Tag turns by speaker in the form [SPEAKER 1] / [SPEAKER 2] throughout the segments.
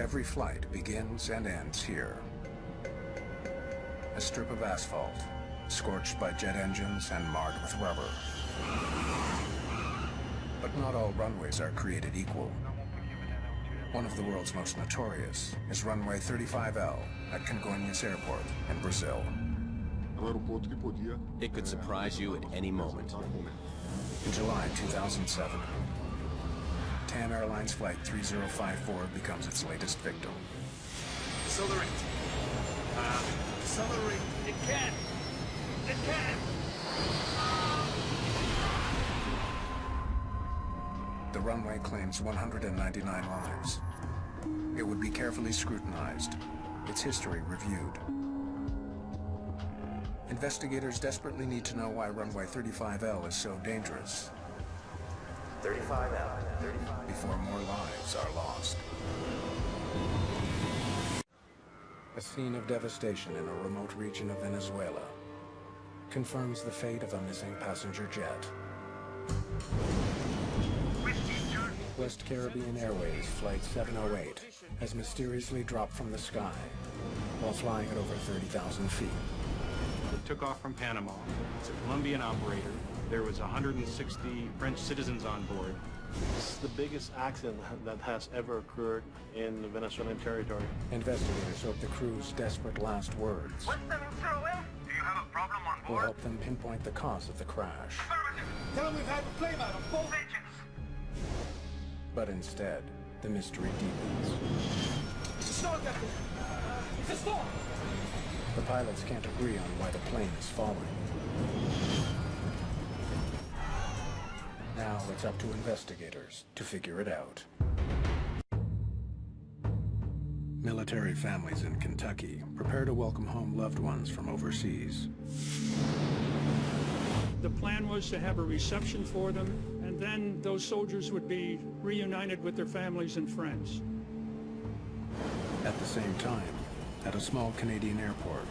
[SPEAKER 1] Every flight begins and ends here. A strip of asphalt, scorched by jet engines and marred with rubber. But not all runways are created equal. One of the world's most notorious is runway 35L at Congonhas Airport in Brazil.
[SPEAKER 2] It could surprise you at any moment.
[SPEAKER 1] In July 2007, TAN Airlines Flight 3054 becomes its latest victim.
[SPEAKER 3] Accelerate. Accelerate. It can. It can.
[SPEAKER 1] The runway claims 199 lives. It would be carefully scrutinized, its history reviewed. Investigators desperately need to know why runway 35L is so dangerous.
[SPEAKER 4] 35L.
[SPEAKER 1] Before more lives are lost. A scene of devastation in a remote region of Venezuela confirms the fate of a missing passenger jet. West Caribbean Airways Flight 708 has mysteriously dropped from the sky while flying at over 30,000 feet.
[SPEAKER 5] It took off from Panama. It's a Colombian operator. There was 160 French citizens on board.
[SPEAKER 6] This is the biggest accident that has ever occurred in the Venezuelan territory.
[SPEAKER 1] Investigators hope the crew's desperate last words
[SPEAKER 3] What's the throw-in? Do you have a problem on
[SPEAKER 1] will
[SPEAKER 3] board?
[SPEAKER 1] help them pinpoint the cause of the crash.
[SPEAKER 3] Tell them we've had a flame out on both engines.
[SPEAKER 1] But instead, the mystery deepens.
[SPEAKER 3] Stop that! It's a storm!
[SPEAKER 1] The pilots can't agree on why the plane is falling. Now it's up to investigators to figure it out. Military families in Kentucky prepare to welcome home loved ones from overseas.
[SPEAKER 7] The plan was to have a reception for them, and then those soldiers would be reunited with their families and friends.
[SPEAKER 1] At the same time, at a small Canadian airport,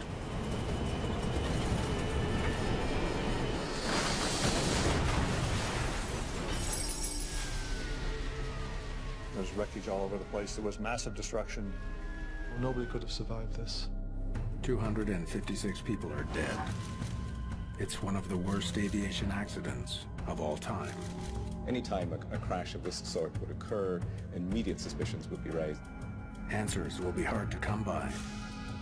[SPEAKER 8] There's wreckage all over the place. There was massive destruction.
[SPEAKER 6] Nobody could have survived this.
[SPEAKER 1] 256 people are dead. It's one of the worst aviation accidents of all time.
[SPEAKER 9] Anytime a crash of this sort would occur, immediate suspicions would be raised.
[SPEAKER 1] Answers will be hard to come by.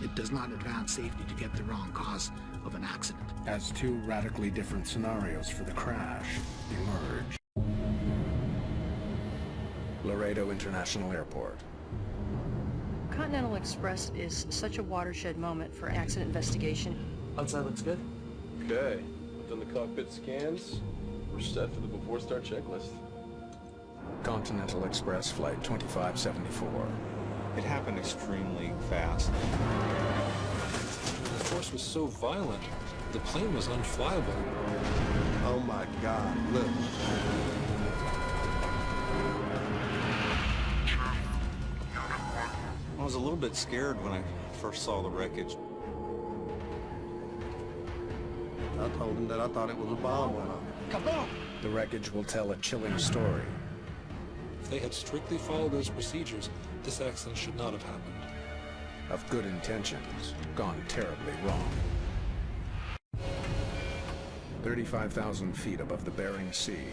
[SPEAKER 10] It does not advance safety to get the wrong cause of an accident.
[SPEAKER 1] As two radically different scenarios for the crash emerge. Laredo International Airport.
[SPEAKER 11] Continental Express is such a watershed moment for accident investigation.
[SPEAKER 6] Outside looks good.
[SPEAKER 2] Okay, I've done the cockpit scans. We're set for the before start checklist.
[SPEAKER 1] Continental Express Flight 2574.
[SPEAKER 12] It happened extremely fast.
[SPEAKER 13] The force was so violent, the plane was unflyable.
[SPEAKER 14] Oh my God, look.
[SPEAKER 12] I was a little bit scared when I first saw the wreckage.
[SPEAKER 14] I told him that I thought it was a bomb went off.
[SPEAKER 3] Kaboom!
[SPEAKER 1] The wreckage will tell a chilling story.
[SPEAKER 13] If they had strictly followed those procedures, this accident should not have happened.
[SPEAKER 1] Of good intentions, gone terribly wrong. 35,000 feet above the Bering Sea.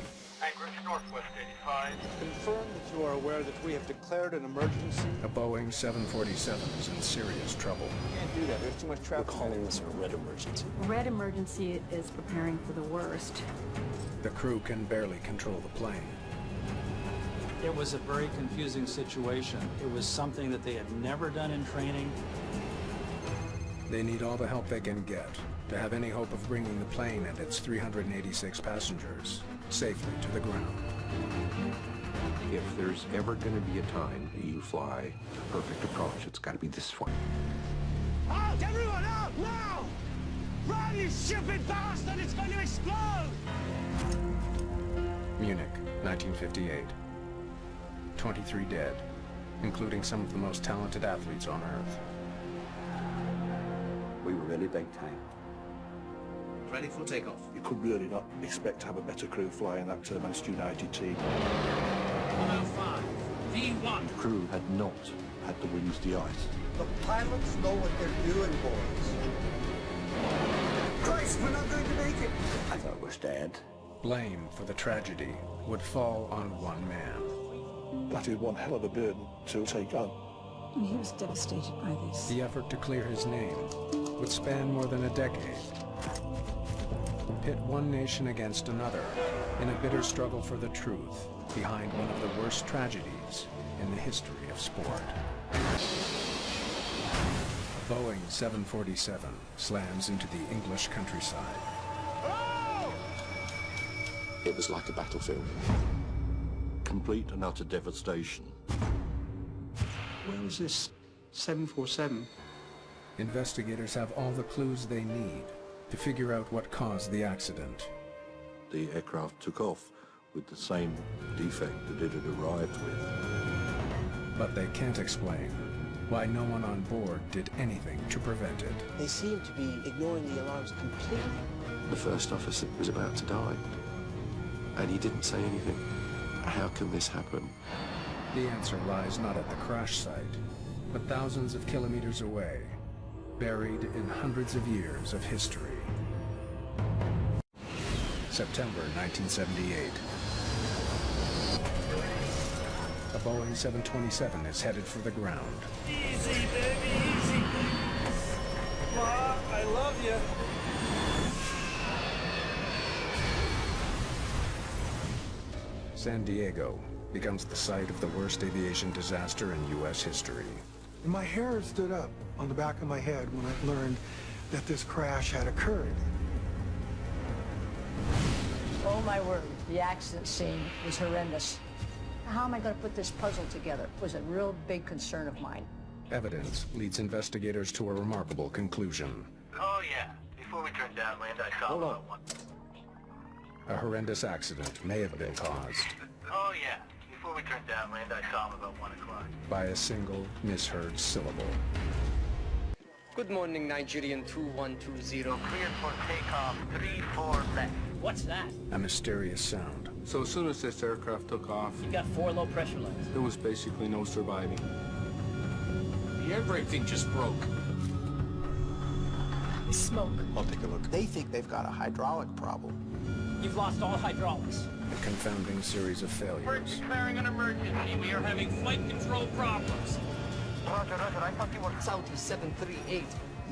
[SPEAKER 3] Anchorage Northwest 85.
[SPEAKER 6] Confirm that you are aware that we have declared an emergency.
[SPEAKER 1] A Boeing 747 is in serious trouble.
[SPEAKER 6] Can't do that. There's too much traffic.
[SPEAKER 2] We're calling this a red emergency.
[SPEAKER 11] Red emergency is preparing for the worst.
[SPEAKER 1] The crew can barely control the plane.
[SPEAKER 15] It was a very confusing situation. It was something that they had never done in training.
[SPEAKER 1] They need all the help they can get to have any hope of bringing the plane and its 386 passengers safely to the ground.
[SPEAKER 16] If there's ever going to be a time that you fly the perfect approach, it's got to be this one.
[SPEAKER 3] Out! Everyone out! Now! Run, you stupid bastard! It's going to explode!
[SPEAKER 1] Munich, 1958. 23 dead, including some of the most talented athletes on Earth.
[SPEAKER 16] We were really big time.
[SPEAKER 10] Ready for takeoff.
[SPEAKER 8] You could really not expect to have a better crew flying that Manchester United team.
[SPEAKER 10] 105.
[SPEAKER 7] B-1.
[SPEAKER 8] The crew had not had the wings de-iced.
[SPEAKER 14] The pilots know what they're doing, boys. Christ, we're not going to make it. I thought we're dead.
[SPEAKER 1] Blame for the tragedy would fall on one man.
[SPEAKER 8] That is one hell of a burden to take on.
[SPEAKER 4] He was devastated by this.
[SPEAKER 1] The effort to clear his name would span more than a decade. Pit one nation against another in a bitter struggle for the truth behind one of the worst tragedies in the history of sport. A Boeing 747 slams into the English countryside.
[SPEAKER 16] It was like a battlefield.
[SPEAKER 8] Complete and utter devastation.
[SPEAKER 5] Where was this 747?
[SPEAKER 1] Investigators have all the clues they need to figure out what caused the accident.
[SPEAKER 8] The aircraft took off with the same defect that it had arrived with.
[SPEAKER 1] But they can't explain why no one on board did anything to prevent it.
[SPEAKER 17] They seem to be ignoring the alarms completely.
[SPEAKER 16] The first officer was about to die, and he didn't say anything. How can this happen?
[SPEAKER 1] The answer lies not at the crash site, but thousands of kilometers away, buried in hundreds of years of history. September 1978. A Boeing 727 is headed for the ground.
[SPEAKER 3] Easy, baby, easy. Ma, I love you.
[SPEAKER 1] San Diego becomes the site of the worst aviation disaster in U.S. history.
[SPEAKER 18] My hair stood up on the back of my head when I learned that this crash had occurred.
[SPEAKER 11] Oh my word, the accident scene was horrendous. How am I going to put this puzzle together? It was a real big concern of mine.
[SPEAKER 1] Evidence leads investigators to a remarkable conclusion.
[SPEAKER 19] Oh yeah, before we turned downwind, I saw about one.
[SPEAKER 1] A horrendous accident may have been caused
[SPEAKER 19] Oh yeah, before we turned downwind, I saw him about 1 o'clock.
[SPEAKER 1] by a single misheard syllable.
[SPEAKER 17] Good morning, Nigerian 2120.
[SPEAKER 19] Cleared for takeoff, 3-4 left.
[SPEAKER 17] What's that?
[SPEAKER 1] A mysterious sound.
[SPEAKER 20] So as soon as this aircraft took off,
[SPEAKER 17] You got 4 low pressure lines.
[SPEAKER 20] there was basically no surviving.
[SPEAKER 3] The air brake thing just broke.
[SPEAKER 11] Smoke.
[SPEAKER 14] I'll take a look.
[SPEAKER 17] They think they've got a hydraulic problem. You've lost all hydraulics.
[SPEAKER 1] A confounding series of
[SPEAKER 3] We're
[SPEAKER 1] failures.
[SPEAKER 3] declaring an emergency. We are having flight control problems.
[SPEAKER 19] Roger, I thought you were...
[SPEAKER 17] Saudi 738.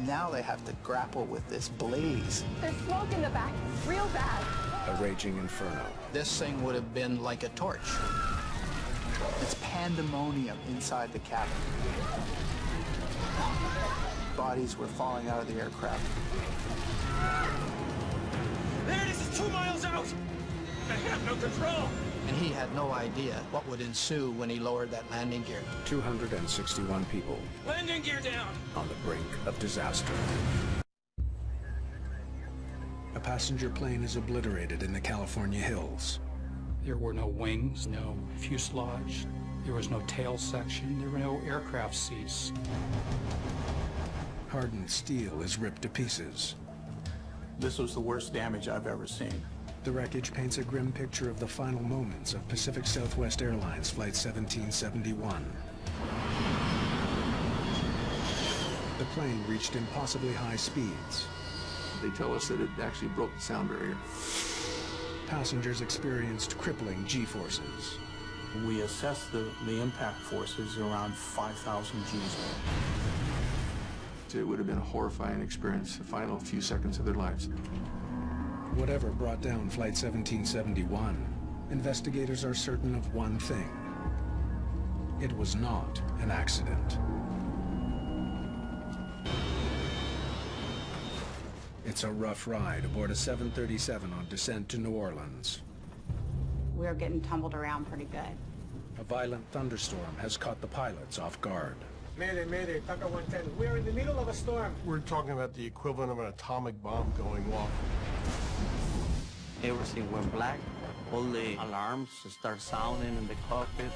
[SPEAKER 17] Now they have to grapple with this blaze.
[SPEAKER 4] There's smoke in the back, real bad.
[SPEAKER 1] A raging inferno.
[SPEAKER 10] This thing would have been like a torch.
[SPEAKER 17] It's pandemonium inside the cabin. Bodies were falling out of the aircraft.
[SPEAKER 3] There it is, it's 2 miles out. I have no control.
[SPEAKER 10] And he had no idea what would ensue when he lowered that landing gear.
[SPEAKER 1] 261 people
[SPEAKER 3] Landing gear down.
[SPEAKER 1] on the brink of disaster. A passenger plane is obliterated in the California hills.
[SPEAKER 5] There were no wings, no fuselage, there was no tail section, there were no aircraft seats.
[SPEAKER 1] Hardened steel is ripped to pieces.
[SPEAKER 6] This was the worst damage I've ever seen.
[SPEAKER 1] The wreckage paints a grim picture of the final moments of Pacific Southwest Airlines Flight 1771. The plane reached impossibly high speeds.
[SPEAKER 20] They tell us that it actually broke the sound barrier.
[SPEAKER 1] Passengers experienced crippling G-forces.
[SPEAKER 6] We assessed the impact forces around 5,000 Gs.
[SPEAKER 20] It would have been a horrifying experience, the final few seconds of their lives.
[SPEAKER 1] Whatever brought down Flight 1771, investigators are certain of one thing. It was not an accident. It's a rough ride aboard a 737 on descent to New Orleans.
[SPEAKER 4] We're getting tumbled around pretty good.
[SPEAKER 1] A violent thunderstorm has caught the pilots off guard.
[SPEAKER 3] Mayday, Mayday, Taka 110. We're in the middle of a storm.
[SPEAKER 8] We're talking about the equivalent of an atomic bomb going off.
[SPEAKER 17] Everything went black. All the alarms start sounding in the cockpit.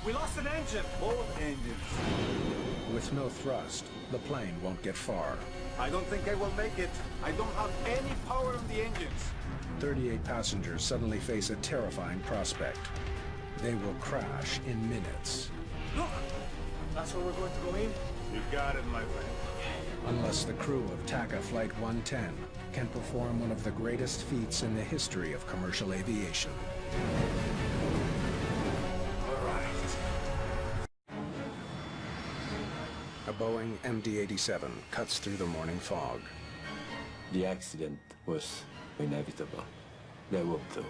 [SPEAKER 3] We lost an engine.
[SPEAKER 14] Both engines.
[SPEAKER 1] With no thrust, the plane won't get far.
[SPEAKER 3] I don't think I will make it. I don't have any power on the engines.
[SPEAKER 1] 38 passengers suddenly face a terrifying prospect. They will crash in minutes.
[SPEAKER 3] Look! That's where we're going to go in?
[SPEAKER 5] You got it, my friend.
[SPEAKER 1] Unless the crew of TACA Flight 110 can perform one of the greatest feats in the history of commercial aviation.
[SPEAKER 3] All right.
[SPEAKER 1] A Boeing MD-87 cuts through the morning fog.
[SPEAKER 21] The accident was inevitable. They were doomed.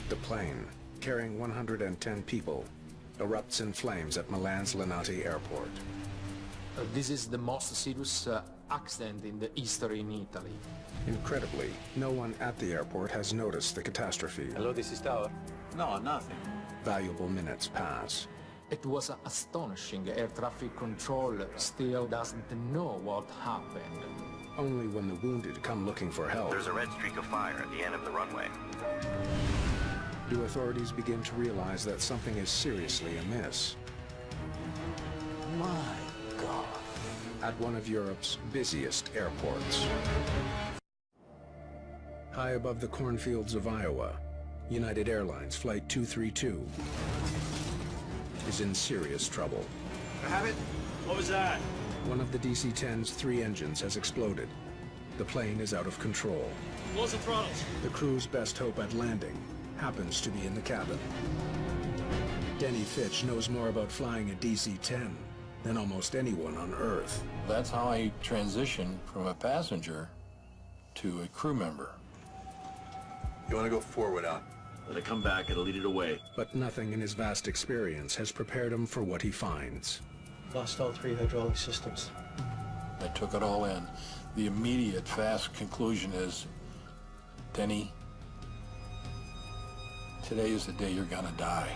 [SPEAKER 1] The plane, carrying 110 people, erupts in flames at Milan's Linate Airport.
[SPEAKER 22] This is the most serious accident in the history in Italy.
[SPEAKER 1] Incredibly, no one at the airport has noticed the catastrophe.
[SPEAKER 12] Hello, this is Tower. No, nothing.
[SPEAKER 1] Valuable minutes pass.
[SPEAKER 22] It was astonishing. Air traffic control still doesn't know what happened.
[SPEAKER 1] Only when the wounded come looking for help.
[SPEAKER 23] There's a red streak of fire at the end of the runway.
[SPEAKER 1] Do authorities begin to realize that something is seriously amiss?
[SPEAKER 22] My God.
[SPEAKER 1] At one of Europe's busiest airports. High above the cornfields of Iowa, United Airlines Flight 232 is in serious trouble.
[SPEAKER 3] I have it. What was that?
[SPEAKER 1] One of the DC-10's 3 engines has exploded. The plane is out of control.
[SPEAKER 3] Close the throttles.
[SPEAKER 1] The crew's best hope at landing happens to be in the cabin. Denny Fitch knows more about flying a DC-10 than almost anyone on Earth.
[SPEAKER 24] That's how I transitioned from a passenger to a crew member.
[SPEAKER 8] You want to go forward out?
[SPEAKER 23] Let it come back, it'll lead it away.
[SPEAKER 1] But nothing in his vast experience has prepared him for what he finds.
[SPEAKER 6] Lost all 3 hydraulic systems.
[SPEAKER 24] I took it all in. The immediate, fast conclusion is, Denny, today is the day you're gonna die.